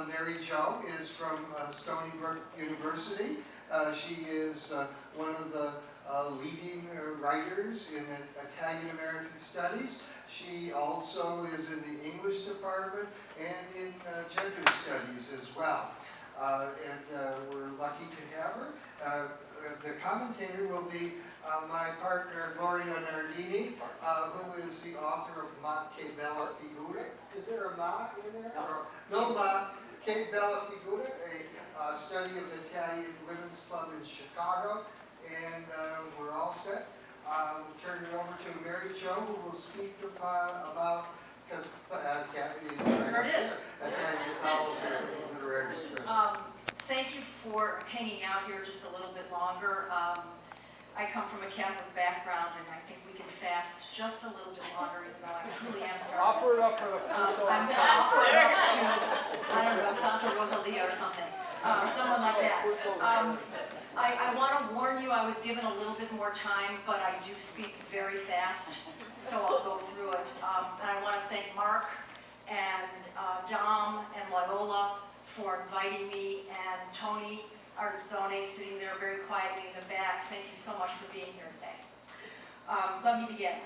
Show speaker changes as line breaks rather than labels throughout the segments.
Mary Jo is from Stony Brook University. She is one of the leading writers in Italian American Studies. She also is in the English department and in gender studies as well. We're lucky to have her. The commentator will be my partner Gloria Nardini, who is the author of Ma che bella figura. Is there a Ma in there? No Ma che bella figura, a study of Italian Women's Club in Chicago. And we're all set. We'll turn it over to Mary Jo, who will speak about Italian Catholicism and literary tradition.
Thank you for hanging out here just a little bit longer. I come from a Catholic background, and I think we can fast just a little bit longer, even though I truly am starving.
Offer it up for the
I'm going to offer it up to, I don't know, Santa Rosalia or something, or someone like that. I want to warn you, I was given a little bit more time, but I do speak very fast, so I'll go through it. And I want to thank Mark and Dom and Loyola for inviting me, and Tony Artizzone sitting there very quietly in the back. Thank you so much for being here today. Let me begin.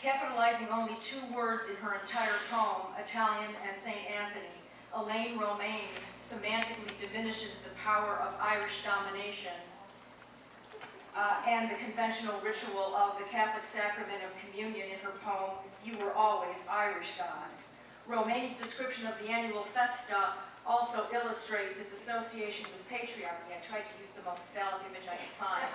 Capitalizing only 2 words in her entire poem, Italian and St. Anthony, Elaine Romaine semantically diminishes the power of Irish domination and the conventional ritual of the Catholic sacrament of communion in her poem, You Were Always Irish, God. Romaine's description of the annual festa also illustrates its association with patriarchy. I tried to use the most phallic image I could find.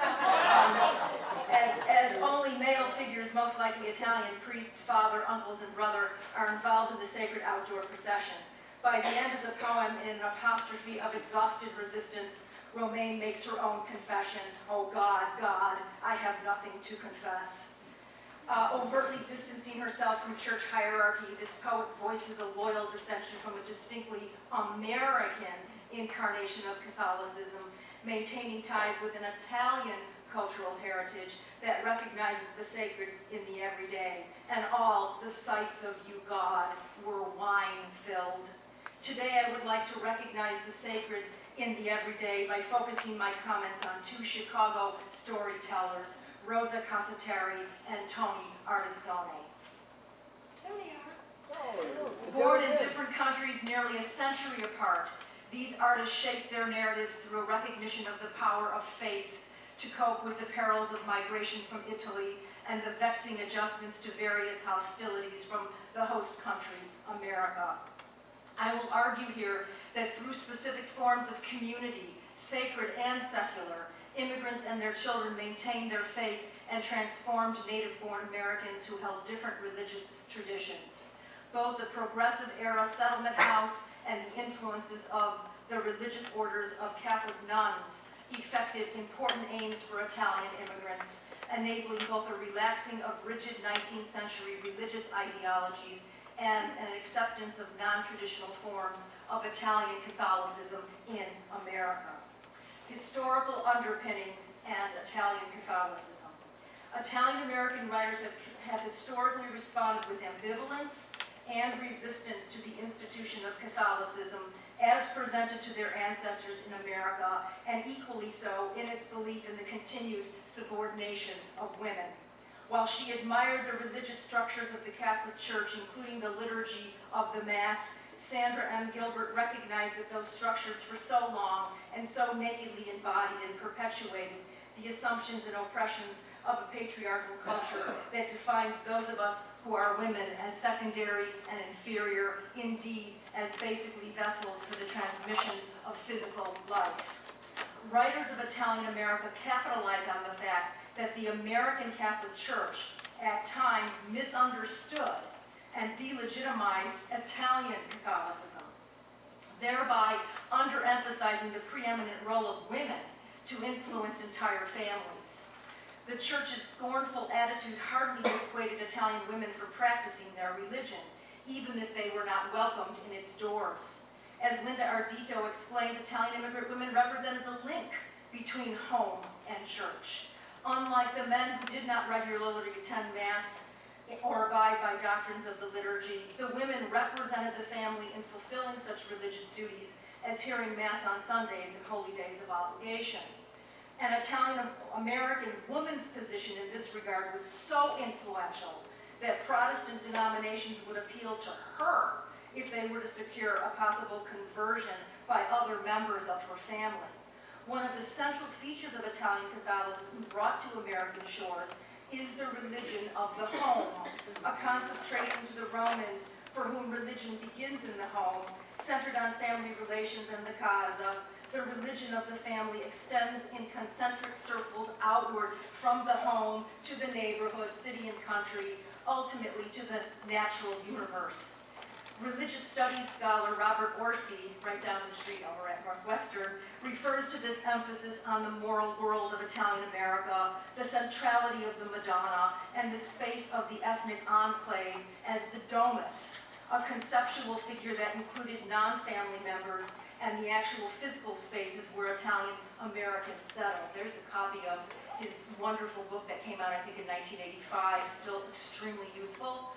As only male figures, most likely Italian priests, father, uncles, and brother, are involved in the sacred outdoor procession. By the end of the poem, in an apostrophe of exhausted resistance, Romaine makes her own confession, "Oh God, God, I have nothing to confess." Overtly distancing herself from church hierarchy, this poet voices a loyal dissension from a distinctly American incarnation of Catholicism, maintaining ties with an Italian cultural heritage that recognizes the sacred in the everyday, and all the sights of you, God, were wine-filled. Today, I would like to recognize the sacred in the everyday by focusing my comments on 2 Chicago storytellers, Rosa Casateri and Tony Artizzone. There they are. Born in different countries nearly a century apart, these artists shaped their narratives through a recognition of the power of faith to cope with the perils of migration from Italy and the vexing adjustments to various hostilities from the host country, America. I will argue here that through specific forms of community, sacred and secular, immigrants and their children maintained their faith and transformed native-born Americans who held different religious traditions. Both the progressive era settlement house and the influences of the religious orders of Catholic nuns effected important aims for Italian immigrants, enabling both a relaxing of rigid 19th century religious ideologies and an acceptance of non-traditional forms of Italian Catholicism in America. Historical underpinnings and Italian Catholicism. Italian-American writers have historically responded with ambivalence and resistance to the institution of Catholicism as presented to their ancestors in America, and equally so in its belief in the continued subordination of women. While she admired the religious structures of the Catholic Church, including the liturgy of the Mass, Sandra M. Gilbert recognized that those structures for so long and so nakedly embodied and perpetuated the assumptions and oppressions of a patriarchal culture that defines those of us who are women as secondary and inferior, indeed as basically vessels for the transmission of physical life. Writers of Italian America capitalize on the fact that the American Catholic Church at times misunderstood and delegitimized Italian Catholicism, thereby underemphasizing the preeminent role of women to influence entire families. The Church's scornful attitude hardly dissuaded Italian women from practicing their religion, even if they were not welcomed in its doors. As Linda Ardito explains, Italian immigrant women represented the link between home and church. Unlike the men who did not regularly attend Mass, or abide by doctrines of the liturgy. The women represented the family in fulfilling such religious duties as hearing Mass on Sundays and holy days of obligation. An Italian-American woman's position in this regard was so influential that Protestant denominations would appeal to her if they were to secure a possible conversion by other members of her family. One of the central features of Italian Catholicism brought to American shores is the religion of the home, a concept tracing to the Romans for whom religion begins in the home, centered on family relations and the casa. The religion of the family extends in concentric circles outward from the home to the neighborhood, city and country, ultimately to the natural universe. Religious studies scholar Robert Orsi, right down the street over at Northwestern, refers to this emphasis on the moral world of Italian America, the centrality of the Madonna, and the space of the ethnic enclave as the domus, a conceptual figure that included non-family members and the actual physical spaces where Italian Americans settled. There's a copy of his wonderful book that came out, I think, in 1985, still extremely useful.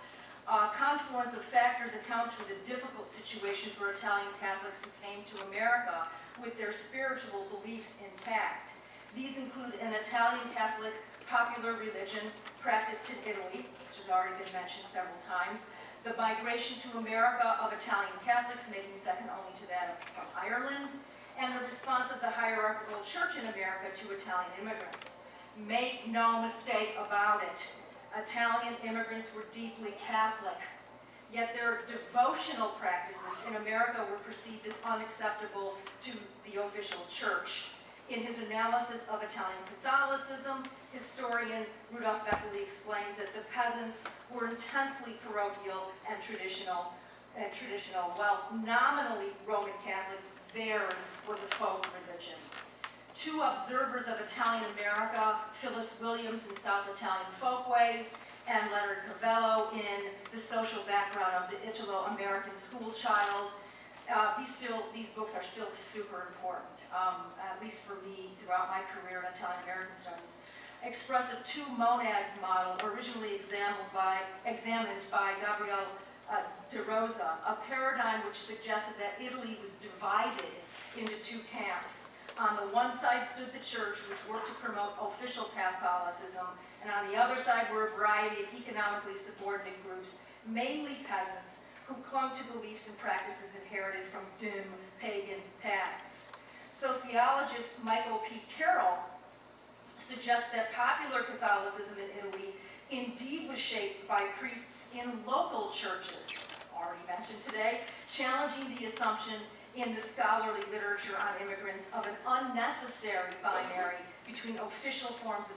Confluence of factors accounts for the difficult situation for Italian Catholics who came to America with their spiritual beliefs intact. These include an Italian Catholic popular religion practiced in Italy, which has already been mentioned several times, the migration to America of Italian Catholics, making second only to that of Ireland, and the response of the hierarchical church in America to Italian immigrants. Make no mistake about it, Italian immigrants were deeply Catholic, yet their devotional practices in America were perceived as unacceptable to the official church. In his analysis of Italian Catholicism, historian Rudolf Beckley explains that the peasants were intensely parochial and traditional, while nominally Roman Catholic, theirs was a folk religion. Two observers of Italian America, Phyllis Williams in South Italian Folkways and Leonard Cavello in The Social Background of the Italo-American School Child. These books are still super important, at least for me throughout my career in Italian American studies. Express a two monads model originally examined by Gabriele de Rosa, a paradigm which suggested that Italy was divided into two camps. On the one side stood the church, which worked to promote official Catholicism, and on the other side were a variety of economically subordinate groups, mainly peasants, who clung to beliefs and practices inherited from dim pagan pasts. Sociologist Michael P. Carroll suggests that popular Catholicism in Italy indeed was shaped by priests in local churches, already mentioned today, challenging the assumption in the scholarly literature on immigrants of an unnecessary binary between official forms of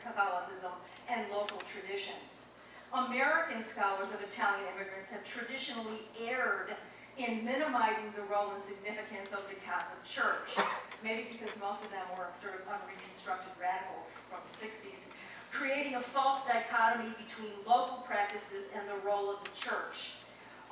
Catholicism and local traditions. American scholars of Italian immigrants have traditionally erred in minimizing the role and significance of the Catholic Church, maybe because most of them were sort of unreconstructed radicals from the 60s, creating a false dichotomy between local practices and the role of the Church.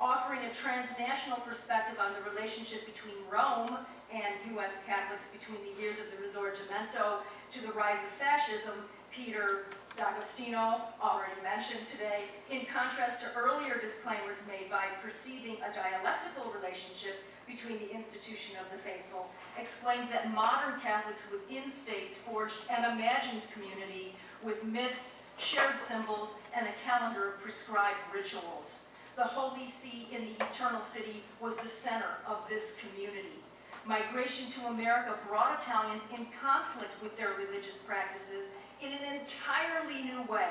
Offering a transnational perspective on the relationship between Rome and U.S. Catholics between the years of the Risorgimento to the rise of fascism, Peter D'Agostino, already mentioned today, in contrast to earlier disclaimers made by perceiving a dialectical relationship between the institution of the faithful, explains that modern Catholics within states forged an imagined community with myths, shared symbols, and a calendar of prescribed rituals. The Holy See in the Eternal City was the center of this community. Migration to America brought Italians in conflict with their religious practices in an entirely new way,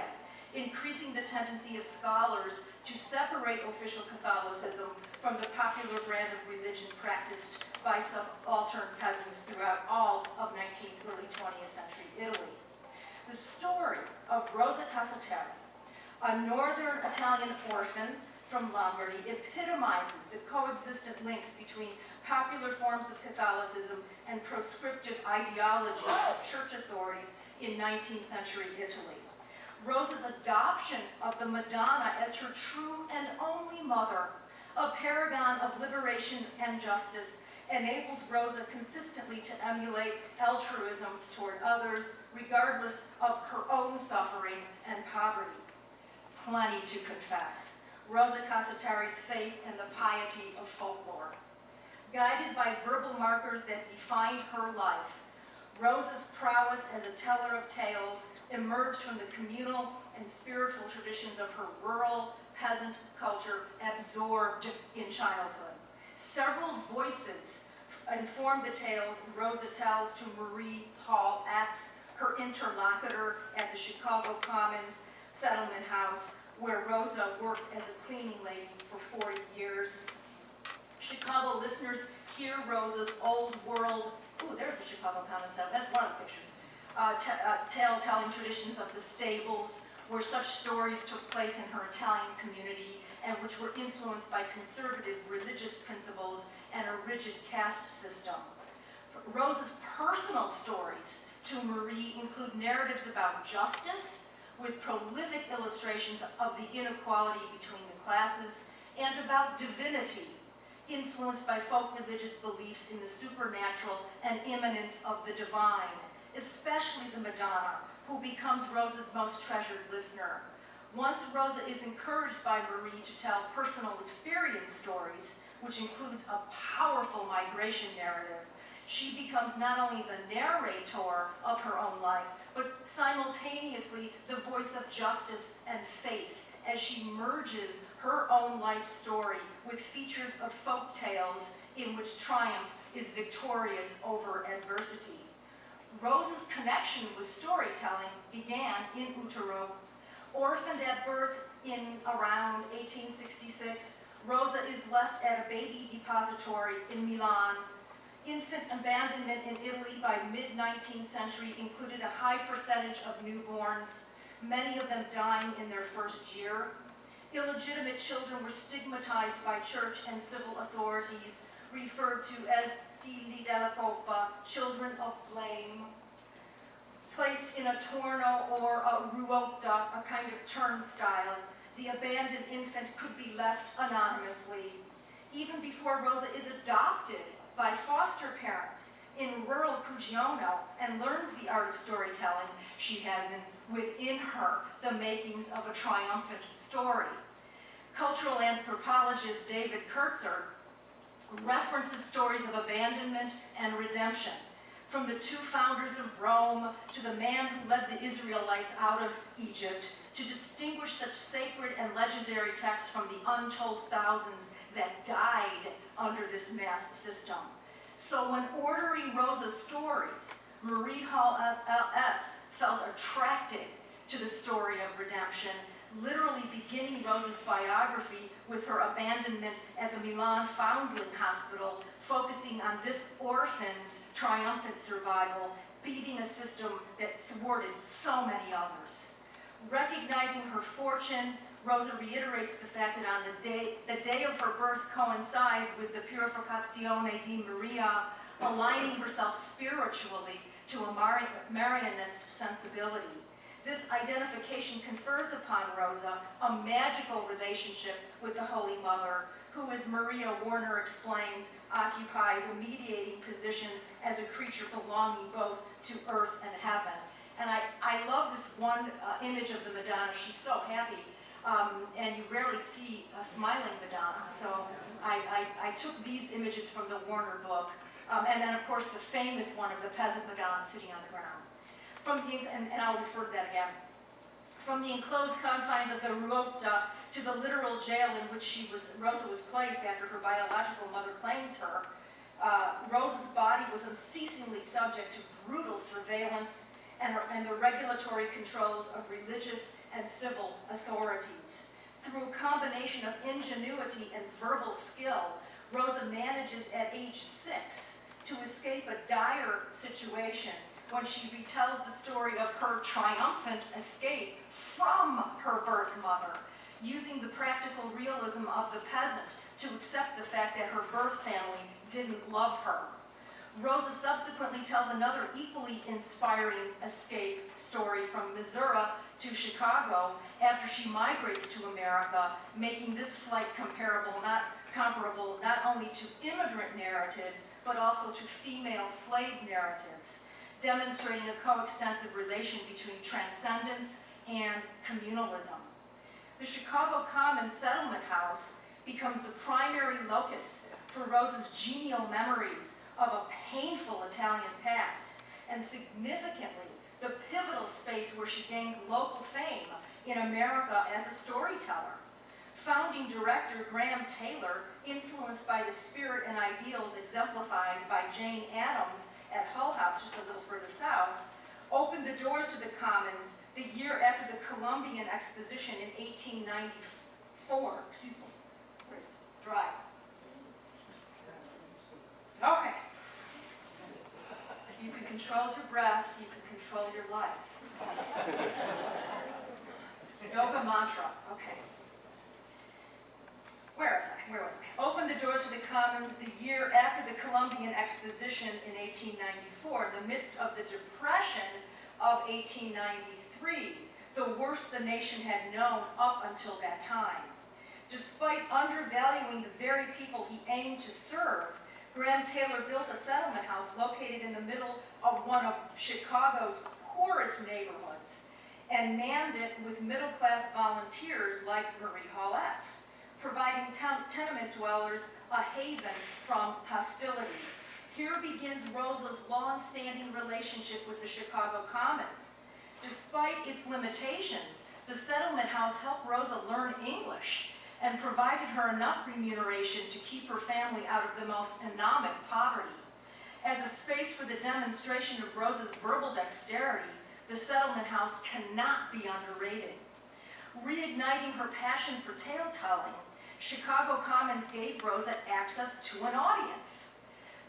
increasing the tendency of scholars to separate official Catholicism from the popular brand of religion practiced by subaltern peasants throughout all of 19th, early 20th century Italy. The story of Rosa Casateri, a northern Italian orphan from Lombardy, epitomizes the coexistent links between popular forms of Catholicism and proscriptive ideologies of church authorities in 19th century Italy. Rosa's adoption of the Madonna as her true and only mother, a paragon of liberation and justice, enables Rosa consistently to emulate altruism toward others, regardless of her own suffering and poverty. plenty to confess. Rosa Casatari's faith and the piety of folklore. Guided by verbal markers that defined her life, Rosa's prowess as a teller of tales emerged from the communal and spiritual traditions of her rural peasant culture absorbed in childhood. Several voices inform the tales Rosa tells to Marie Hall Etz, her interlocutor at the Chicago Commons Settlement House, where Rosa worked as a cleaning lady for 40 years. Chicago listeners hear Rosa's old world, ooh, there's the Chicago Commons Settlement, that's one of the pictures, tale-telling traditions of the stables, where such stories took place in her Italian community and which were influenced by conservative religious principles and a rigid caste system. Rosa's personal stories to Marie include narratives about justice, with prolific illustrations of the inequality between the classes, and about divinity, influenced by folk religious beliefs in the supernatural and immanence of the divine, especially the Madonna, who becomes Rosa's most treasured listener. Once Rosa is encouraged by Marie to tell personal experience stories, which includes a powerful migration narrative, she becomes not only the narrator of her own life, but simultaneously the voice of justice and faith as she merges her own life story with features of folk tales in which triumph is victorious over adversity. Rosa's connection with storytelling began in utero. Orphaned at birth in around 1866, Rosa is left at a baby depository in Milan. Infant abandonment in Italy by mid-19th century included a high percentage of newborns, many of them dying in their first year. Illegitimate children were stigmatized by church and civil authorities, referred to as figli della colpa, children of blame. Placed in a torno or a ruota, a kind of turnstile, the abandoned infant could be left anonymously. Even before Rosa is adopted by foster parents in rural Cuggiono and learns the art of storytelling, she has within her the makings of a triumphant story. Cultural anthropologist David Kurtzer references stories of abandonment and redemption, from the two founders of Rome to the man who led the Israelites out of Egypt, to distinguish such sacred and legendary texts from the untold thousands that died under this mass system. So when ordering Rosa's stories, Marie Hall Etz felt attracted to the story of redemption, literally beginning Rosa's biography with her abandonment at the Milan Foundling Hospital, focusing on this orphan's triumphant survival, beating a system that thwarted so many others. Recognizing her fortune, Rosa reiterates the fact that on the day of her birth coincides with the Purificazione di Maria, aligning herself spiritually to a Marianist sensibility. This identification confers upon Rosa a magical relationship with the Holy Mother, who, as Maria Warner explains, occupies a mediating position as a creature belonging both to earth and heaven. And I love this one image of the Madonna. She's so happy, and you rarely see a smiling Madonna. So I took these images from the Warner book, and then of course the famous one of the peasant Madonna sitting on the ground. And I'll refer to that again. From the enclosed confines of the Ruota to the literal jail in which Rosa was placed after her biological mother claims her, Rosa's body was unceasingly subject to brutal surveillance and the regulatory controls of religious and civil authorities. Through a combination of ingenuity and verbal skill, Rosa manages at age 6 to escape a dire situation when she retells the story of her triumphant escape from her birth mother, using the practical realism of the peasant to accept the fact that her birth family didn't love her. Rosa subsequently tells another equally inspiring escape story from Missouri to Chicago after she migrates to America, making this flight comparable not only to immigrant narratives, but also to female slave narratives, demonstrating a coextensive relation between transcendence and communalism. the Chicago Commons Settlement House becomes the primary locus for Rosa's genial memories of a painful Italian past, and significantly, the pivotal space where she gains local fame in America as a storyteller. Founding director Graham Taylor, influenced by the spirit and ideals exemplified by Jane Addams at Hull House, just a little further south, opened the doors to the Commons the year after the Columbian Exposition in 1894. Excuse me. Where's dry? Okay. If you can control your breath, you can control your life. Yoga mantra. Okay. Where was I? Opened the doors to the Commons the year after the Columbian Exposition in 1894, in the midst of the Depression of 1893, the worst the nation had known up until that time. Despite undervaluing the very people he aimed to serve, Graham Taylor built a settlement house located in the middle of one of Chicago's poorest neighborhoods and manned it with middle-class volunteers like Marie Hollette's, providing tenement dwellers a haven from hostility. Here begins Rosa's long-standing relationship with the Chicago Commons. Despite its limitations, the settlement house helped Rosa learn English and provided her enough remuneration to keep her family out of the most anomic poverty. As a space for the demonstration of Rosa's verbal dexterity, the settlement house cannot be underrated. Reigniting her passion for tale-telling, Chicago Commons gave Rosa access to an audience.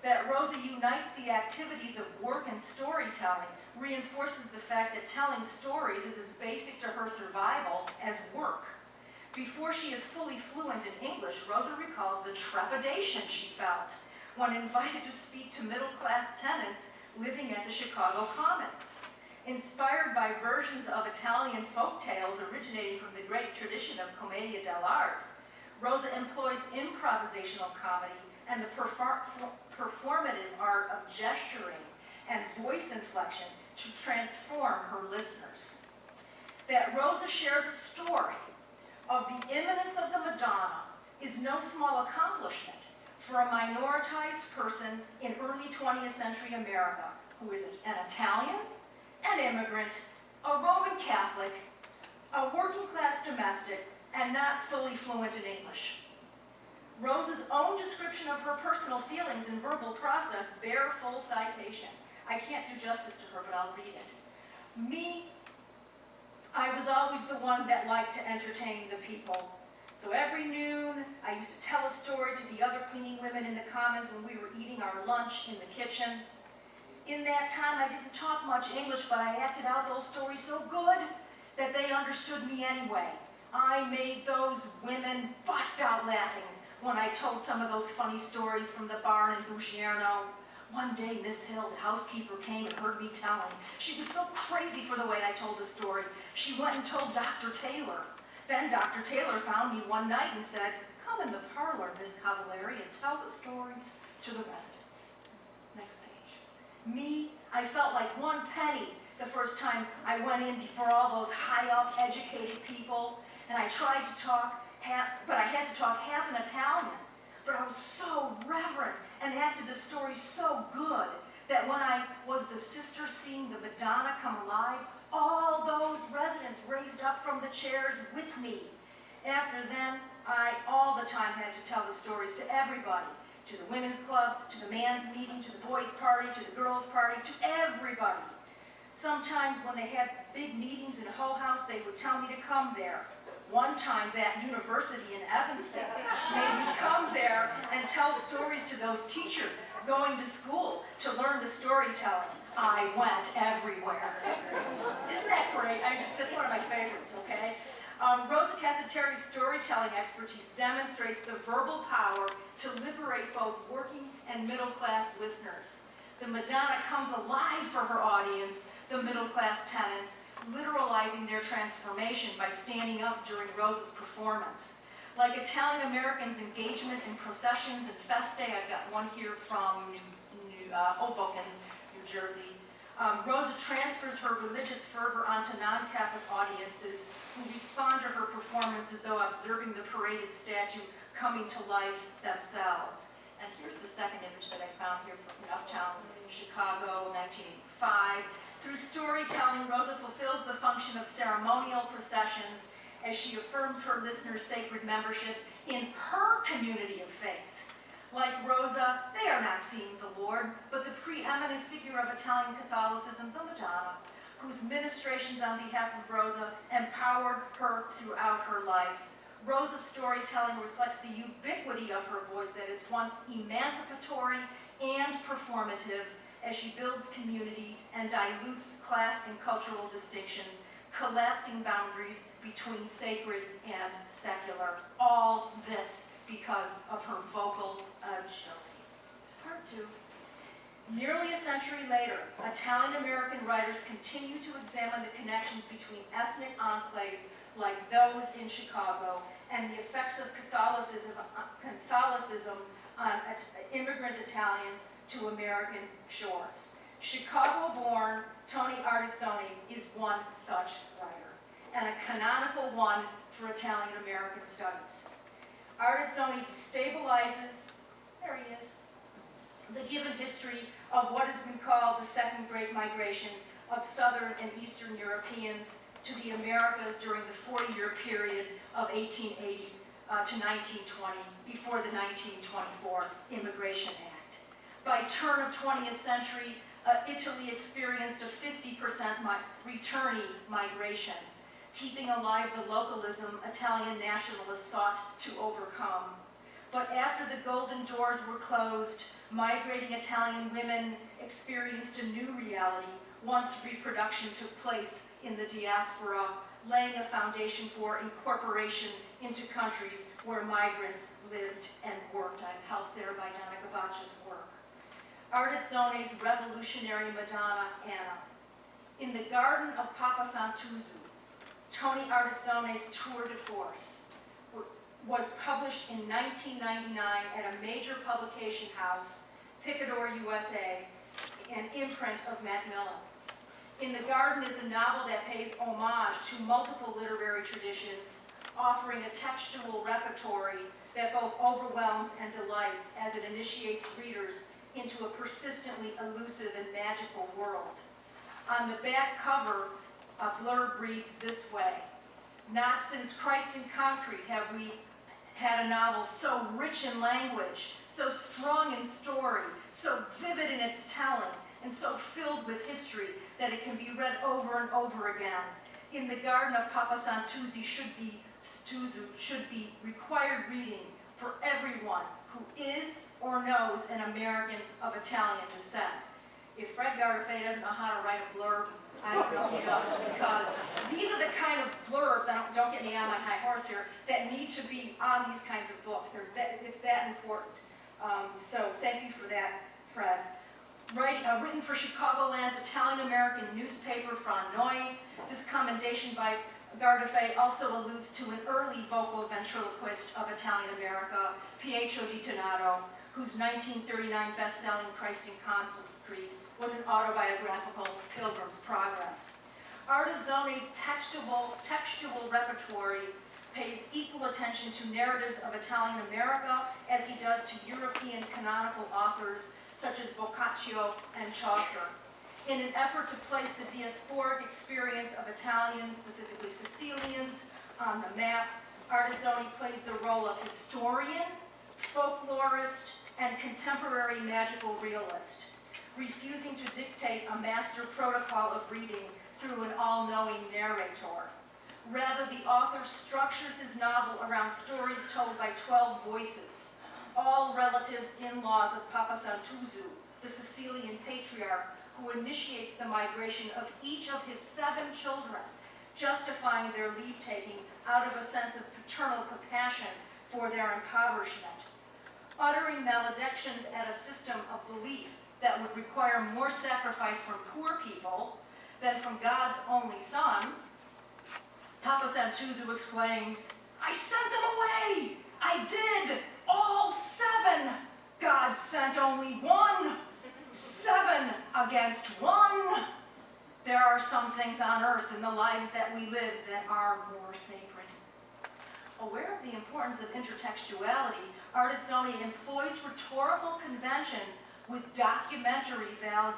That Rosa unites the activities of work and storytelling reinforces the fact that telling stories is as basic to her survival as work. Before she is fully fluent in English, Rosa recalls the trepidation she felt when invited to speak to middle-class tenants living at the Chicago Commons. Inspired by versions of Italian folk tales originating from the great tradition of commedia dell'arte, Rosa employs improvisational comedy and the performative art of gesturing and voice inflection to transform her listeners. That Rosa shares a story of the imminence of the Madonna is no small accomplishment for a minoritized person in early 20th century America who is an Italian, an immigrant, a Roman Catholic, a working class domestic, and not fully fluent in English. Rosa's own description of her personal feelings and verbal process bear full citation. I can't do justice to her, but I'll read it. Me, I was always the one that liked to entertain the people. So every noon, I used to tell a story to the other cleaning women in the Commons when we were eating our lunch in the kitchen. In that time, I didn't talk much English, but I acted out those stories so good that they understood me anyway. I made those women bust out laughing when I told some of those funny stories from the barn in Bucierno. One day, Miss Hill, the housekeeper, came and heard me telling. She was so crazy for the way I told the story. She went and told Dr. Taylor. Then Dr. Taylor found me one night and said, "Come in the parlor, Miss Cavallari, and tell the stories to the residents." Next page. Me, I felt like one penny the first time I went in before all those high-up, educated people, and I tried to talk, but I had to talk half in Italian. But I was so reverent and acted the story so good that when I was the sister seeing the Madonna come alive, all those residents raised up from the chairs with me. After then, I all the time had to tell the stories to everybody, to the women's club, to the man's meeting, to the boys' party, to the girls' party, to everybody. Sometimes when they had big meetings in Hull House, they would tell me to come there. One time, that university in Evanston made me come there and tell stories to those teachers going to school to learn the storytelling. I went everywhere. Isn't that great? That's one of my favorites, okay? Rosa Cassateri's storytelling expertise demonstrates the verbal power to liberate both working and middle-class listeners. The Madonna comes alive for her audience, the middle-class tenants, literalizing their transformation by standing up during Rosa's performance. Like Italian Americans' engagement in processions and feste, I've got one here from Hoboken, New Jersey. Rosa transfers her religious fervor onto non-Catholic audiences who respond to her performance as though observing the paraded statue coming to life themselves. And here's the second image that I found here from Uptown Chicago, 1985. Through storytelling, Rosa fulfills the function of ceremonial processions as she affirms her listeners' sacred membership in her community of faith. Like Rosa, they are not seeing the Lord, but the preeminent figure of Italian Catholicism, the Madonna, whose ministrations on behalf of Rosa empowered her throughout her life. Rosa's storytelling reflects the ubiquity of her voice that is once emancipatory and performative as she builds community and dilutes class and cultural distinctions, collapsing boundaries between sacred and secular. All this because of her vocal agility. Part 2. Nearly a century later, Italian-American writers continue to examine the connections between ethnic enclaves like those in Chicago and the effects of Catholicism on immigrant Italians to American shores. Chicago-born Tony Artizzoni is one such writer, and a canonical one for Italian-American studies. Artizzoni destabilizes, there he is, the given history of what has been called the Second Great Migration of Southern and Eastern Europeans to the Americas during the 40-year period of 1880 to 1920, before the 1924 Immigration Act. By turn of 20th century, Italy experienced a 50% returnee migration, keeping alive the localism Italian nationalists sought to overcome. But after the golden doors were closed, migrating Italian women experienced a new reality once reproduction took place in the diaspora, laying a foundation for incorporation into countries where migrants lived and worked. I'm helped there by Donna Gabaccia's work. Artizzoni's revolutionary Madonna, Anna. In the garden of Papa Santuzzu, Tony Artizzoni's tour de force was published in 1999 at a major publication house, Picador, USA, an imprint of Macmillan. In the Garden is a novel that pays homage to multiple literary traditions, offering a textual repertory that both overwhelms and delights as it initiates readers into a persistently elusive and magical world. On the back cover, a blurb reads this way: "Not since Christ in Concrete have we had a novel so rich in language, so strong in story, so vivid in its telling, and so filled with history that it can be read over and over again. In the Garden of Papa Santuzzu should be required reading for everyone who is or knows an American of Italian descent." If Fred Gardefei doesn't know how to write a blurb, I don't know who does, because these are the kind of blurbs, don't get me on my high horse here, that need to be on these kinds of books. It's that important. So thank you for that, Fred. Written for Chicagoland's Italian-American newspaper, Frannoy, this commendation by Gardefei also alludes to an early vocal ventriloquist of Italian America, Pietro di Donato, whose 1939 best-selling Christ in Concrete was an autobiographical Pilgrim's Progress. Artizzoni's textual repertory pays equal attention to narratives of Italian America as he does to European canonical authors such as Boccaccio and Chaucer. In an effort to place the diasporic experience of Italians, specifically Sicilians, on the map, Artizzoni plays the role of historian, folklorist, and contemporary magical realist, refusing to dictate a master protocol of reading through an all-knowing narrator. Rather, the author structures his novel around stories told by 12 voices, all relatives in-laws of Papa Santuzzu, the Sicilian patriarch who initiates the migration of each of his 7 children, justifying their leave-taking out of a sense of paternal compassion for their impoverishment. Uttering maledictions at a system of belief that would require more sacrifice from poor people than from God's only Son, Papa Santuzzu exclaims, "I sent them away! I did! All 7! God sent only 1! 7 against one, there are some things on earth in the lives that we live that are more sacred. Aware of the importance of intertextuality, Artazzoni employs rhetorical conventions with documentary value,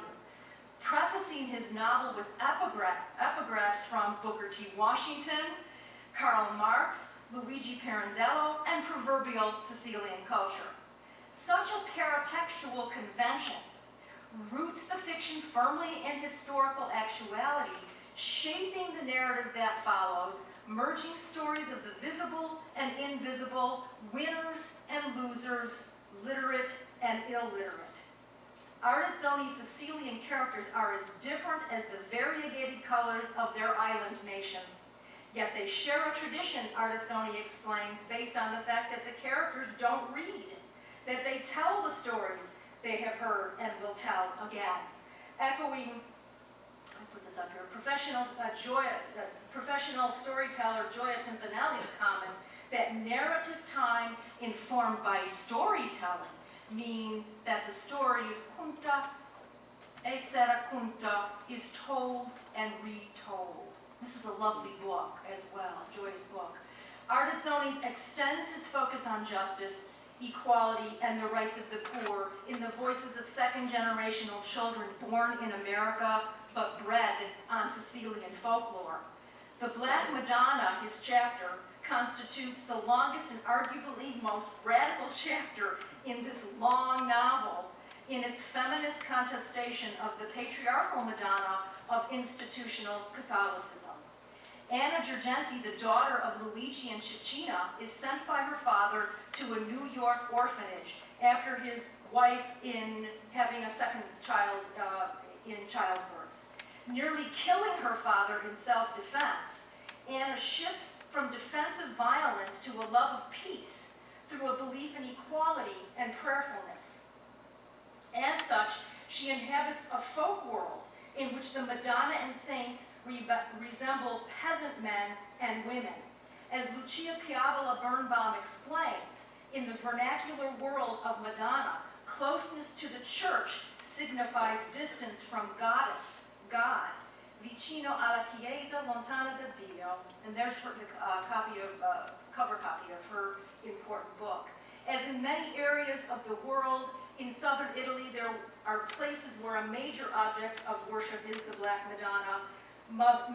prefacing his novel with epigraphs from Booker T. Washington, Karl Marx, Luigi Pirandello, and proverbial Sicilian culture. Such a paratextual convention roots the fiction firmly in historical actuality, shaping the narrative that follows, merging stories of the visible and invisible, winners and losers, literate and illiterate. Artazzoni's Sicilian characters are as different as the variegated colors of their island nation. Yet they share a tradition, Artazzoni explains, based on the fact that the characters don't read, that they tell the stories they have heard and will tell again. Echoing, I put this up here, professional storyteller Gioia Timpanelli's comment that narrative time informed by storytelling mean that the story is conta e sarà conta, is told and retold. This is a lovely book as well, Gioia's book. Artazzoni extends his focus on justice, equality, and the rights of the poor in the voices of second-generational children born in America but bred on Sicilian folklore. The Black Madonna, his chapter, constitutes the longest and arguably most radical chapter in this long novel in its feminist contestation of the patriarchal Madonna of institutional Catholicism. Anna Girgenti, the daughter of Luigi and Cecina, is sent by her father to a New York orphanage after his wife in having a second child in childbirth. Nearly killing her father in self-defense, Anna shifts from defensive violence to a love of peace through a belief in equality and prayerfulness. As such, she inhabits a folk world in which the Madonna and saints resemble peasant men and women. As Lucia Chiavola Birnbaum explains, in the vernacular world of Madonna, closeness to the church signifies distance from goddess, God. Vicino alla Chiesa, lontana da Dio. And there's her, cover copy of her important book. As in many areas of the world, in southern Italy, there are places where a major object of worship is the Black Madonna,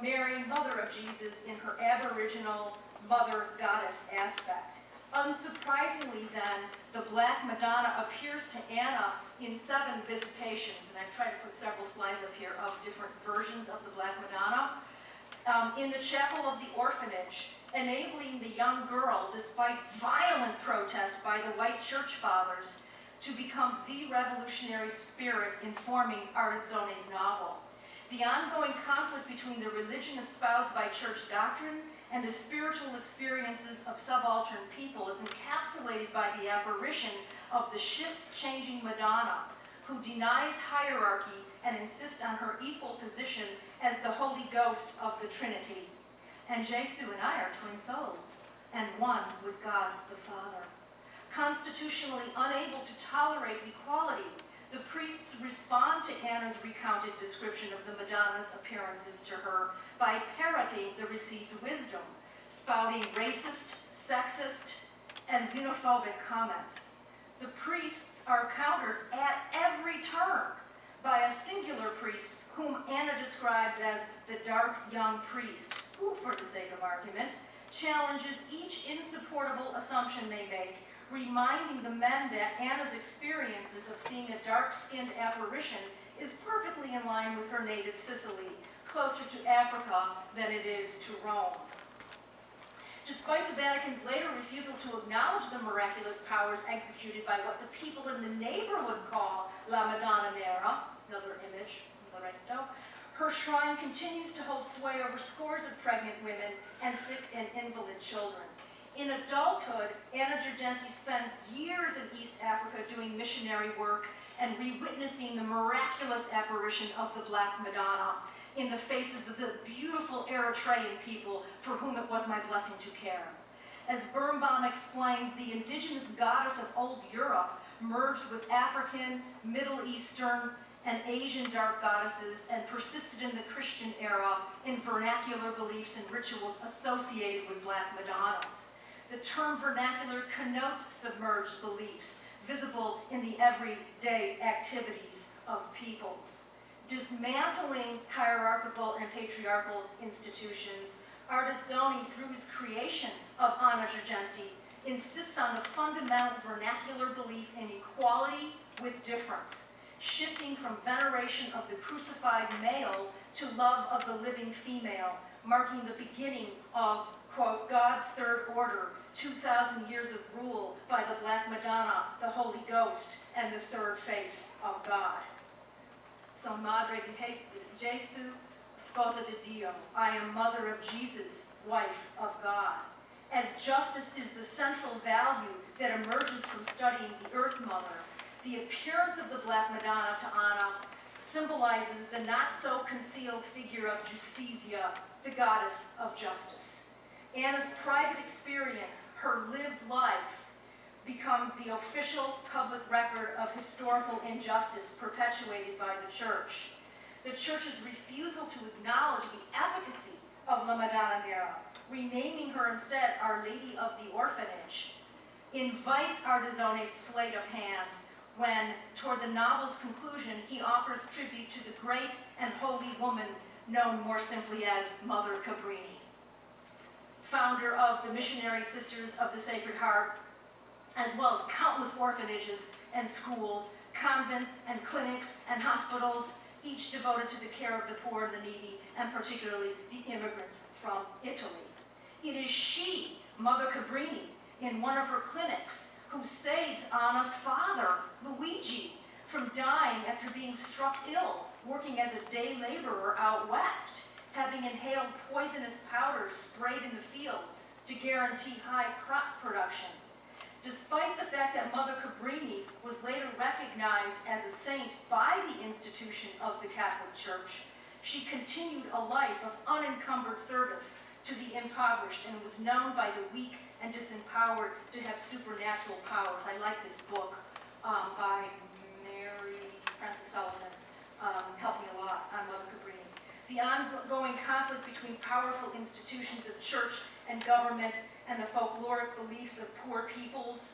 Mary, Mother of Jesus, in her aboriginal mother goddess aspect. Unsurprisingly then, the Black Madonna appears to Anna in 7 visitations, and I've tried to put several slides up here of different versions of the Black Madonna, in the chapel of the orphanage, enabling the young girl, despite violent protest by the white church fathers, to become the revolutionary spirit informing Artazzoni's novel. The ongoing conflict between the religion espoused by church doctrine and the spiritual experiences of subaltern people is encapsulated by the apparition of the shift-changing Madonna, who denies hierarchy and insists on her equal position as the Holy Ghost of the Trinity. And Jesu and I are twin souls, and one with God the Father. Constitutionally unable to tolerate equality, the priests respond to Anna's recounted description of the Madonna's appearances to her by parroting the received wisdom, spouting racist, sexist, and xenophobic comments. The priests are countered at every turn by a singular priest whom Anna describes as the dark young priest, who, for the sake of argument, challenges each insupportable assumption they make, reminding the men that Anna's experiences of seeing a dark-skinned apparition is perfectly in line with her native Sicily, closer to Africa than it is to Rome. Despite the Vatican's later refusal to acknowledge the miraculous powers executed by what the people in the neighborhood call La Madonna Nera, another image, Loretto, her shrine continues to hold sway over scores of pregnant women and sick and invalid children. In adulthood, Anna Girgenti spends years in East Africa doing missionary work and re-witnessing the miraculous apparition of the Black Madonna in the faces of the beautiful Eritrean people for whom it was my blessing to care. As Birnbaum explains, the indigenous goddess of old Europe merged with African, Middle Eastern, and Asian dark goddesses, and persisted in the Christian era in vernacular beliefs and rituals associated with Black Madonnas. The term vernacular connotes submerged beliefs visible in the everyday activities of peoples. Dismantling hierarchical and patriarchal institutions, Ardizzoni, through his creation of Anna Girgenti, insists on the fundamental vernacular belief in equality with difference, shifting from veneration of the crucified male to love of the living female, marking the beginning of, quote, God's third order, 2,000 years of rule by the Black Madonna, the Holy Ghost, and the third face of God. So, Madre di Jesu, Sposa di Dio, I am Mother of Jesus, wife of God. As justice is the central value that emerges from studying the Earth Mother, the appearance of the Black Madonna to Anna symbolizes the not-so-concealed figure of Justitia, the goddess of justice. Anna's private experience, her lived life, becomes the official public record of historical injustice perpetuated by the Church. The Church's refusal to acknowledge the efficacy of La Madonna Nera, renaming her instead Our Lady of the Orphanage, invites Ardizzone's sleight of hand when, toward the novel's conclusion, he offers tribute to the great and holy woman known more simply as Mother Cabrini. Founder of the Missionary Sisters of the Sacred Heart, as well as countless orphanages and schools, convents and clinics and hospitals, each devoted to the care of the poor and the needy, and particularly the immigrants from Italy. It is she, Mother Cabrini, in one of her clinics, who saves Anna's father, Luigi, from dying after being struck ill, working as a day laborer out west, having inhaled poisonous powders sprayed in the fields to guarantee high crop production. Despite the fact that Mother Cabrini was later recognized as a saint by the institution of the Catholic Church, she continued a life of unencumbered service to the impoverished and was known by the weak and disempowered to have supernatural powers. I like this book by Mary Frances Sullivan, helped me a lot on Mother Cabrini. The ongoing conflict between powerful institutions of church and government and the folkloric beliefs of poor peoples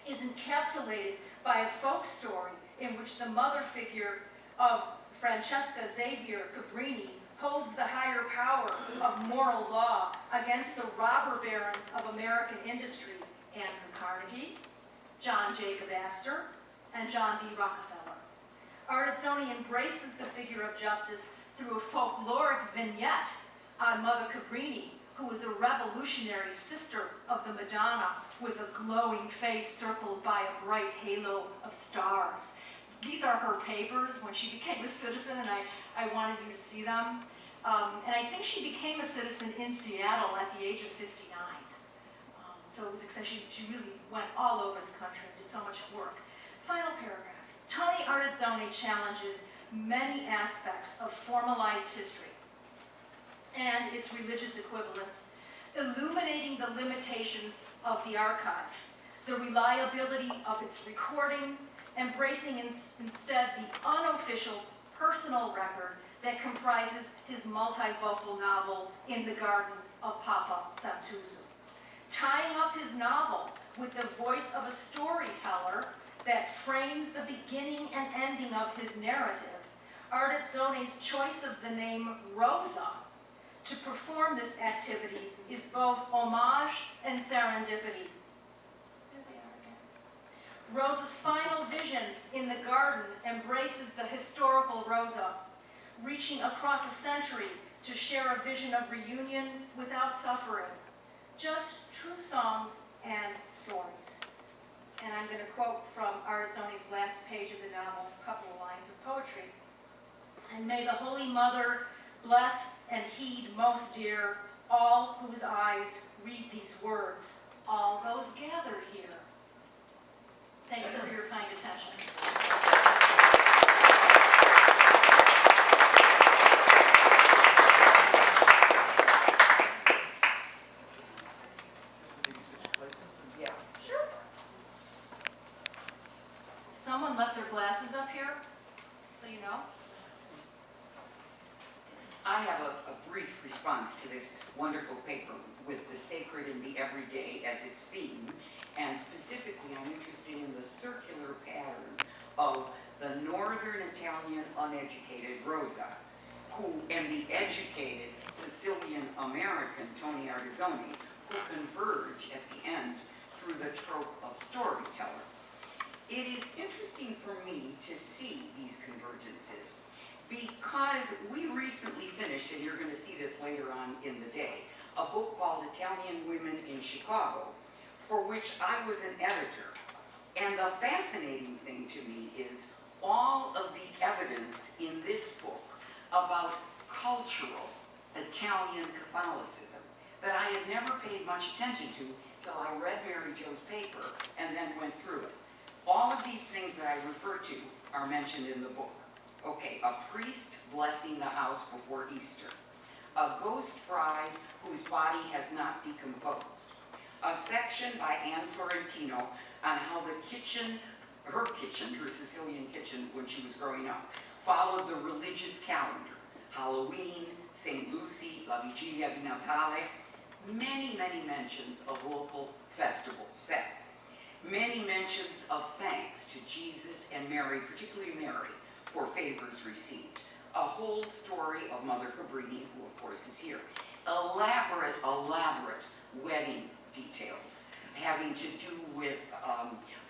is encapsulated by a folk story in which the mother figure of Francesca Xavier Cabrini holds the higher power of moral law against the robber barons of American industry, Andrew Carnegie, John Jacob Astor, and John D. Rockefeller. Ardizzoni embraces the figure of justice through a folkloric vignette on Mother Cabrini, who is a revolutionary sister of the Madonna with a glowing face circled by a bright halo of stars. These are her papers when she became a citizen, and I wanted you to see them. And I think she became a citizen in Seattle at the age of 59. So it was exciting. She really went all over the country and did so much work. Final paragraph. Tony Ardizzoni challenges many aspects of formalized history and its religious equivalents, illuminating the limitations of the archive, the reliability of its recording, embracing instead the unofficial personal record that comprises his multivocal novel In the Garden of Papa Santuzu. Tying up his novel with the voice of a storyteller that frames the beginning and ending of his narrative, Ardizzoni's choice of the name Rosa to perform this activity is both homage and serendipity. Rosa's final vision in the garden embraces the historical Rosa, reaching across a century to share a vision of reunion without suffering. Just true songs and stories. And I'm going to quote from Ardizzoni's last page of the novel, a couple of lines of poetry. And may the Holy Mother bless and heed most dear all whose eyes read these words, all those gathered here. Thank you for your kind attention.
Yeah.
Sure. Someone left their glasses up here, so you know.
I have a brief response to this wonderful paper with the sacred and the everyday as its theme, and specifically I'm interested in the circular pattern of the Northern Italian uneducated Rosa, and the educated Sicilian American Tony Artizzoni, who converge at the end through the trope of storyteller. It is interesting for me to see these convergences because we recently finished, and you're going to see this later on in the day, a book called Italian Women in Chicago, for which I was an editor. And the fascinating thing to me is all of the evidence in this book about cultural Italian Catholicism that I had never paid much attention to till I read Mary Jo's paper and then went through it. All of these things that I refer to are mentioned in the book. Okay, a priest blessing the house before Easter, a ghost bride whose body has not decomposed, a section by Anne Sorrentino on how the kitchen, her Sicilian kitchen when she was growing up, followed the religious calendar, Halloween, St. Lucy, La Vigilia di Natale, many, many mentions of local festivals, fests, many mentions of thanks to Jesus and Mary, particularly Mary, for favors received. A whole story of Mother Cabrini, who of course is here. Elaborate, elaborate wedding details having to do with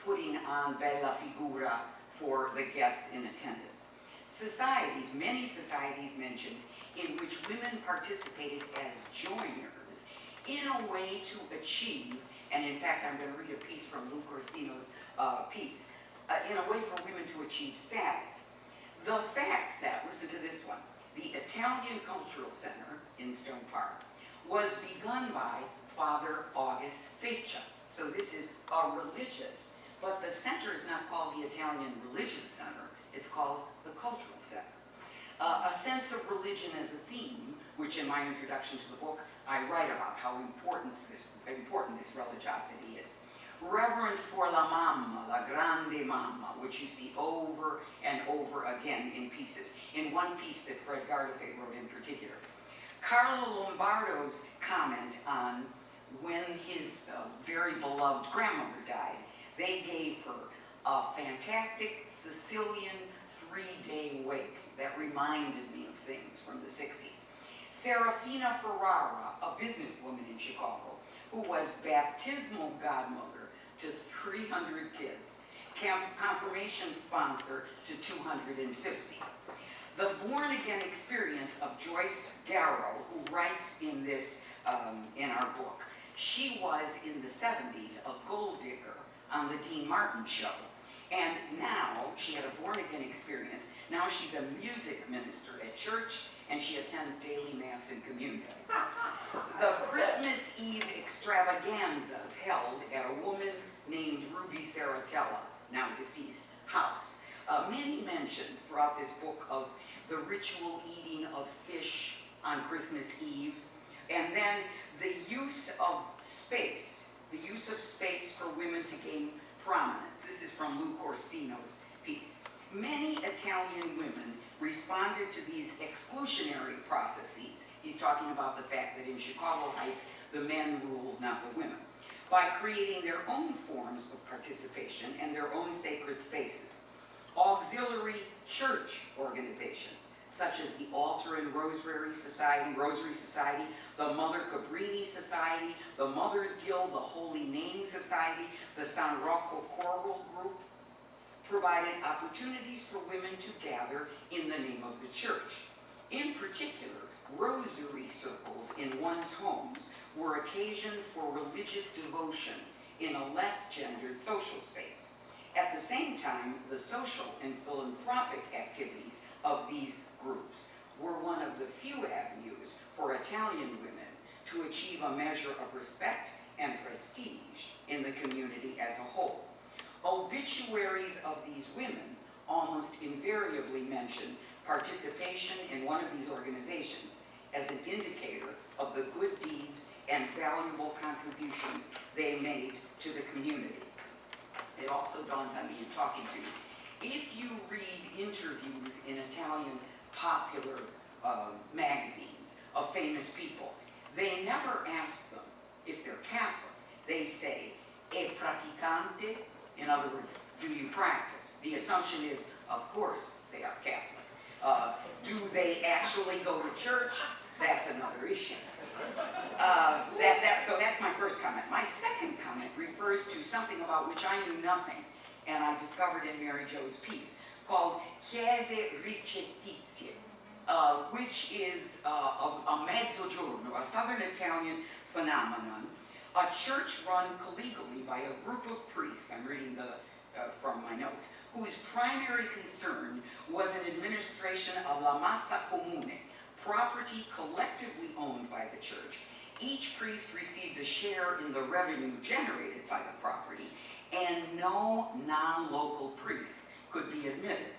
putting on bella figura for the guests in attendance. Societies, many societies mentioned, in which women participated as joiners in a way to achieve, and in fact I'm going to read a piece from Lou Corsino's piece, in a way for women to achieve status. The fact that, listen to this one, the Italian Cultural Center in Stone Park was begun by Father August Feccia. So this is a religious, but the center is not called the Italian Religious Center, it's called the Cultural Center. A sense of religion as a theme, which in my introduction to the book, I write about how important this religiosity is. Reverence for la mamma, la grande mamma, which you see over and over again in pieces. In one piece that Fred Gardafe wrote in particular. Carlo Lombardo's comment on when his very beloved grandmother died, they gave her a fantastic Sicilian 3-day wake that reminded me of things from the 60s. Serafina Ferrara, a businesswoman in Chicago, who was baptismal godmother to 300 kids, confirmation sponsor to 250. The born-again experience of Joyce Garrow, who writes in this, in our book, she was in the 70s a gold digger on the Dean Martin show. And now she had a born-again experience. Now she's a music minister at church, and she attends daily mass and communion. The Christmas Eve extravaganzas held at a woman named Ruby Saratella, now deceased, house. Many mentions throughout this book of the ritual eating of fish on Christmas Eve, and then the use of space for women to gain prominence. This is from Lou Corsino's piece. Many Italian women responded to these exclusionary processes. He's talking about the fact that in Chicago Heights, the men ruled, not the women, by creating their own forms of participation and their own sacred spaces. Auxiliary church organizations, such as the Altar and Rosary Society, the Mother Cabrini Society, the Mothers Guild, the Holy Name Society, the San Rocco Choral Group, provided opportunities for women to gather in the name of the church. In particular, rosary circles in one's homes were occasions for religious devotion in a less gendered social space. At the same time, the social and philanthropic activities of these groups were one of the few avenues for Italian women to achieve a measure of respect and prestige in the community as a whole. Obituaries of these women almost invariably mention participation in one of these organizations as an indicator of the good deeds and valuable contributions they made to the community. It also dawns on me in talking to you, if you read interviews in popular magazines of famous people. They never ask them if they're Catholic. They say, "E praticante?" In other words, do you practice? The assumption is, of course, they are Catholic. Do they actually go to church? That's another issue. So that's my first comment. My second comment refers to something about which I knew nothing, and I discovered in Mary Jo's piece, called chiese ricettizie, which is a mezzogiorno, a southern Italian phenomenon, a church run collegially by a group of priests, I'm reading from my notes, whose primary concern was an administration of la massa comune, property collectively owned by the church. Each priest received a share in the revenue generated by the property, and no non-local priests could be admitted.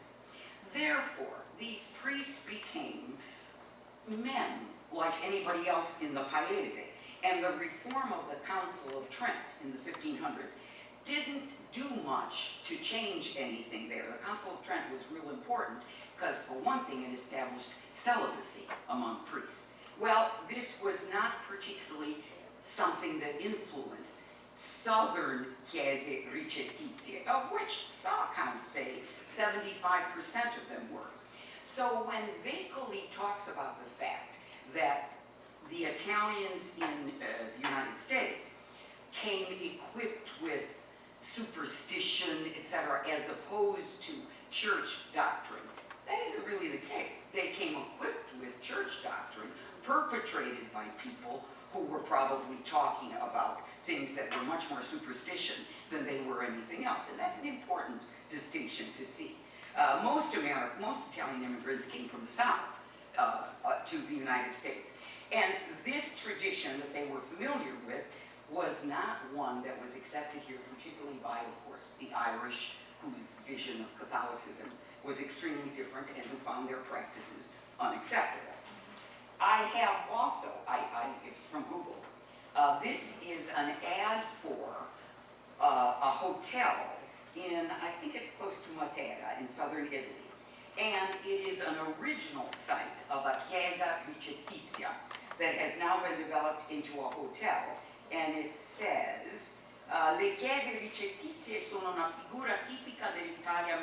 Therefore, these priests became men like anybody else in the Paese, and the reform of the Council of Trent in the 1500s didn't do much to change anything there. The Council of Trent was real important because, for one thing, it established celibacy among priests. Well, this was not particularly something that influenced southern chiese ricettizie, of which some accounts say 75% of them were. So when Vecoli talks about the fact that the Italians in the United States came equipped with superstition, etc., as opposed to church doctrine, that isn't really the case. They came equipped with church doctrine perpetrated by people who were probably talking about things that were much more superstition than they were anything else. And that's an important distinction to see. Most Italian immigrants came from the South to the United States. And this tradition that they were familiar with was not one that was accepted here, particularly by, of course, the Irish, whose vision of Catholicism was extremely different and who found their practices unacceptable. I have also, it's from Google, this is an ad for a hotel in, I think it's close to Matera in southern Italy. And it is an original site of a chiesa ricettitia that has now been developed into a hotel. And it says, le chiese ricettizie sono una figura tipica dell'Italia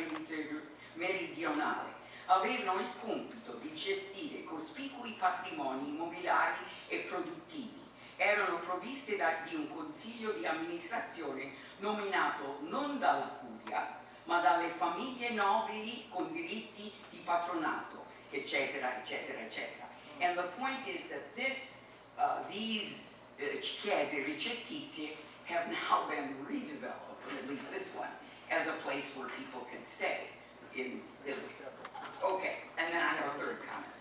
meridionale. Avevano il compito di gestire cospicui patrimoni immobiliari e produttivi. Erano provviste di un consiglio di amministrazione nominato non dalla curia, ma dalle famiglie nobili con diritti di patronato, eccetera, eccetera, eccetera. And the point is that these chiese ricettizie have now been redeveloped, or at least this one, as a place where people can stay in Italy. Okay, and then I have a third comment.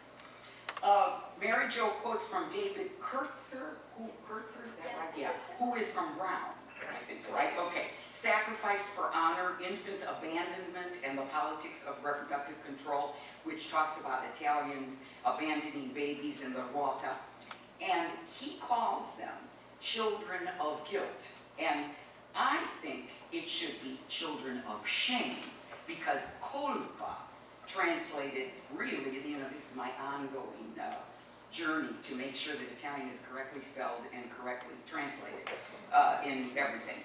Mary Jo quotes from David Kurtzer, is that right? Yeah, who is from Brown, I think, right? Okay. Sacrificed for honor, infant abandonment, and the politics of reproductive control, which talks about Italians abandoning babies in the rota. And he calls them children of guilt. And I think it should be children of shame, because colpa, translated really, this is my ongoing journey to make sure that Italian is correctly spelled and correctly translated in everything.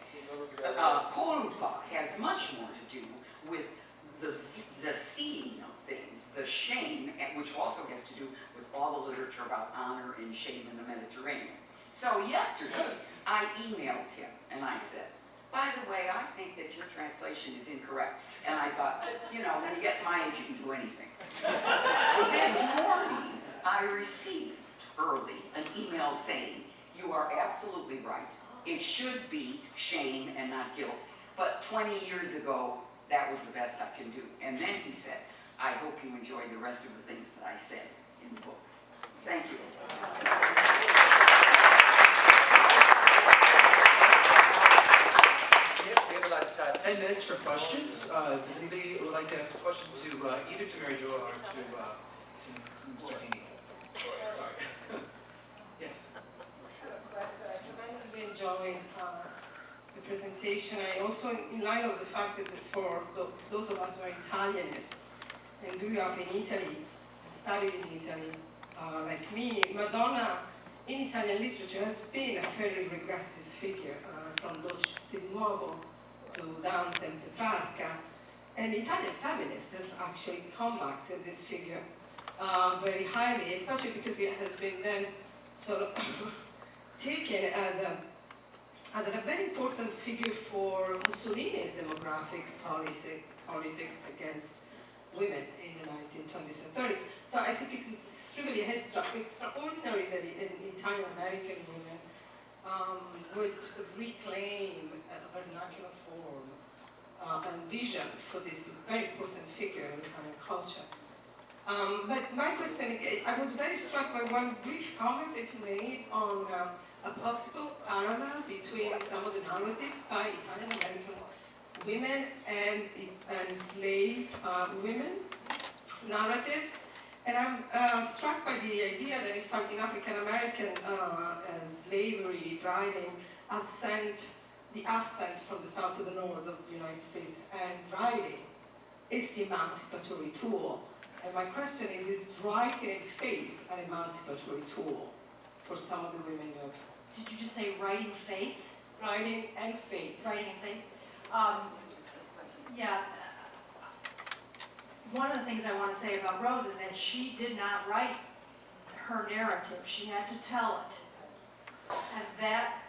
Colpa has much more to do with the seeing of things, the shame, which also has to do with all the literature about honor and shame in the Mediterranean. So yesterday, I emailed him and I said, by the way, I think that your translation is incorrect. And I thought, when you get to my age, you can do anything. This morning, I received early an email saying, you are absolutely right. It should be shame and not guilt. But 20 years ago, that was the best I can do. And then he said, I hope you enjoyed the rest of the things that I said in the book. Thank you.
We have about 10 minutes for questions. Does anybody would like to ask a question to either to Mary Jo or to Nardini? Sorry. Yes.
I tremendously enjoyed the presentation. I also, in light of the fact that for those of us who are Italianists and grew up in Italy and studied in Italy, like me, Madonna in Italian literature has been a very regressive figure, from Dolce Stil Nuovo to Dante and Petrarca. And Italian feminists have actually combated this figure very highly, especially because it has been then sort of taken as a very important figure for Mussolini's demographic politics against women in the 1920s and 30s. So I think it's extremely extraordinary that Italian-American women would reclaim a vernacular form and vision for this very important figure in Italian culture. But my question, I was very struck by one brief comment that you made on a possible parallel between some of the narratives by Italian-American women and slave women narratives. And I'm struck by the idea that in fact in African-American slavery writing the ascent from the south to the north of the United States, and writing is the emancipatory tool. And my question is writing and faith an emancipatory tool for some of the women you have?
Did you just say writing faith?
Writing and faith.
Writing and faith. Yeah. One of the things I want to say about Rose is that she did not write her narrative. She had to tell it. And that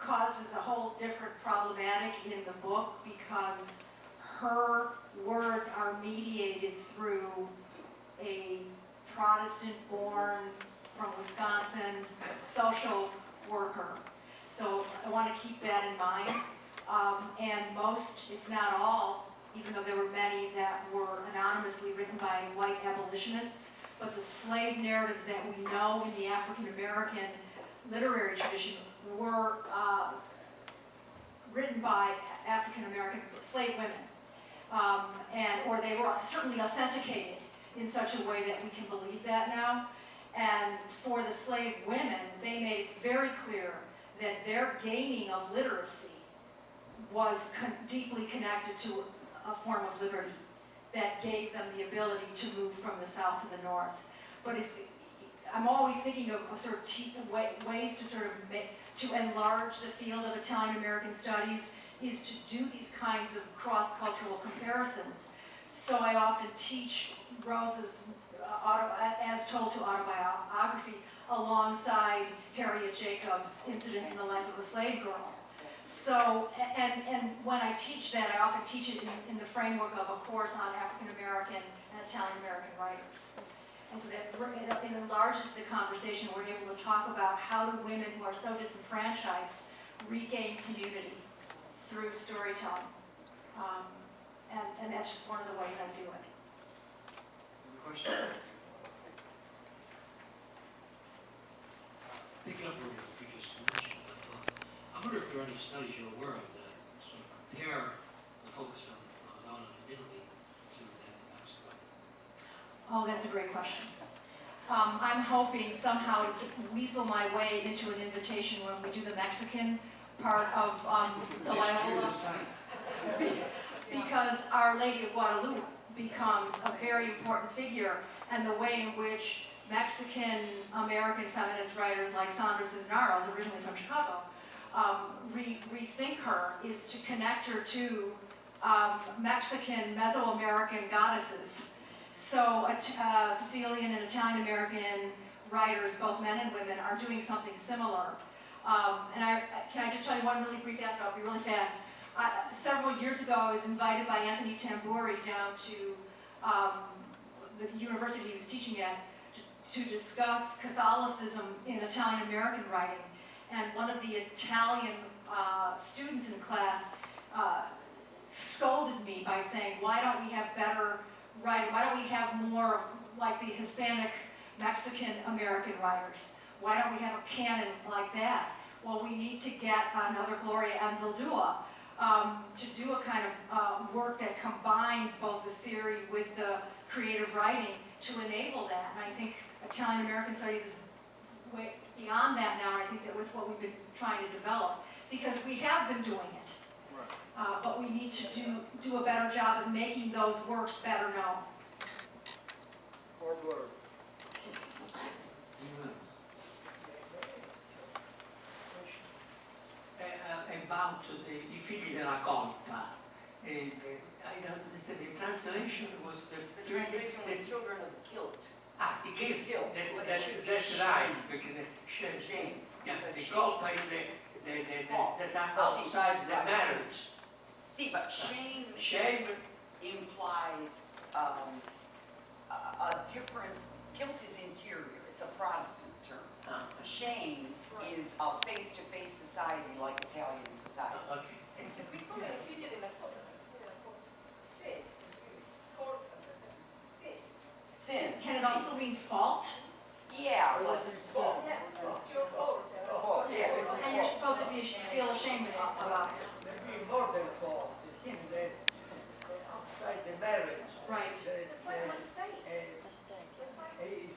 causes a whole different problematic in the book, because her words are mediated through a Protestant-born, from Wisconsin, social worker. So I want to keep that in mind. And most, if not all, even though there were many that were anonymously written by white abolitionists, but the slave narratives that we know in the African-American literary tradition were written by African-American slave women. Or they were certainly authenticated in such a way that we can believe that now. And for the slave women, they made it very clear that their gaining of literacy was deeply connected to a form of liberty that gave them the ability to move from the south to the north. But I'm always thinking of sort of ways to sort of to enlarge the field of Italian-American studies, is to do these kinds of cross-cultural comparisons. So I often teach Rose's as told to autobiography alongside Harriet Jacobs' Incidents in the Life of a Slave Girl. So, and when I teach that, I often teach it in the framework of a course on African-American and Italian-American writers. And so that it enlarges the conversation. We're able to talk about how do women who are so disenfranchised regain community through storytelling. And that's just one of the ways I do it.
Question?
Picking up on what you just mentioned, I wonder if there are any studies you're aware of that sort of compare the focus on Bona in Italy to that in Mexico.
Oh, that's a great question. I'm hoping somehow to weasel my way into an invitation when we do the Mexican part of the Loyola, because Our Lady of Guadalupe becomes a very important figure, and the way in which Mexican-American feminist writers like Sandra Cisneros, originally from Chicago, rethink her is to connect her to Mexican, Mesoamerican goddesses. So Sicilian and Italian-American writers, both men and women, are doing something similar. And can I just tell you one really brief anecdote? I'll be really fast. Several years ago, I was invited by Anthony Tamburi down to the university he was teaching at to discuss Catholicism in Italian-American writing. And one of the Italian students in the class scolded me by saying, why don't we have better writing? Why don't we have more like the Hispanic Mexican-American writers? Why don't we have a canon like that? Well, we need to get another Gloria Anzaldúa to do a kind of work that combines both the theory with the creative writing to enable that. And I think Italian-American studies is way beyond that now. I think that was what we've been trying to develop, because we have been doing it. But we need to do a better job of making those works better known.
or blurb.
Anyone else?
About I figli della colpa. I don't understand, the translation was
The translation was children of guilt.
the guilt.
Guilt.
That's right, because the shame.
Shame.
Yeah,
Because
the
shame
colpa is that's outside the marriage.
See, but shame
Shame,
implies a difference. Guilt is interior. It's a Protestant term. Shame is a face-to-face society like Italian society.
okay.
Sin.
Can it also mean fault?
Yeah.
Fault. It's your fault.
And you're supposed to feel ashamed about it.
Maybe more than fault. It's in that outside the marriage.
Right.
There is a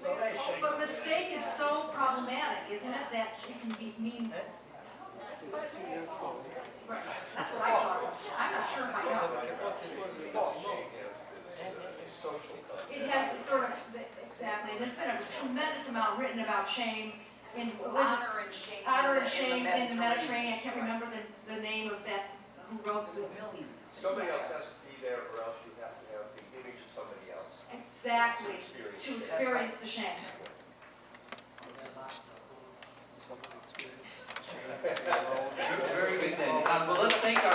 isolation.
But mistake is so problematic, isn't it, that it can mean, right, that's what I thought. I'm not sure if I know. It has the sort of, exactly, there's been a tremendous amount written about shame in, was it
Honor and shame.
Honor and Shame in the Mediterranean. I can't remember the name of that, who wrote
It was
it.
millions.
Somebody else has to be there, or else you have to have the image of somebody else.
Exactly, to experience the shame.
Very good then. Well, let's thank our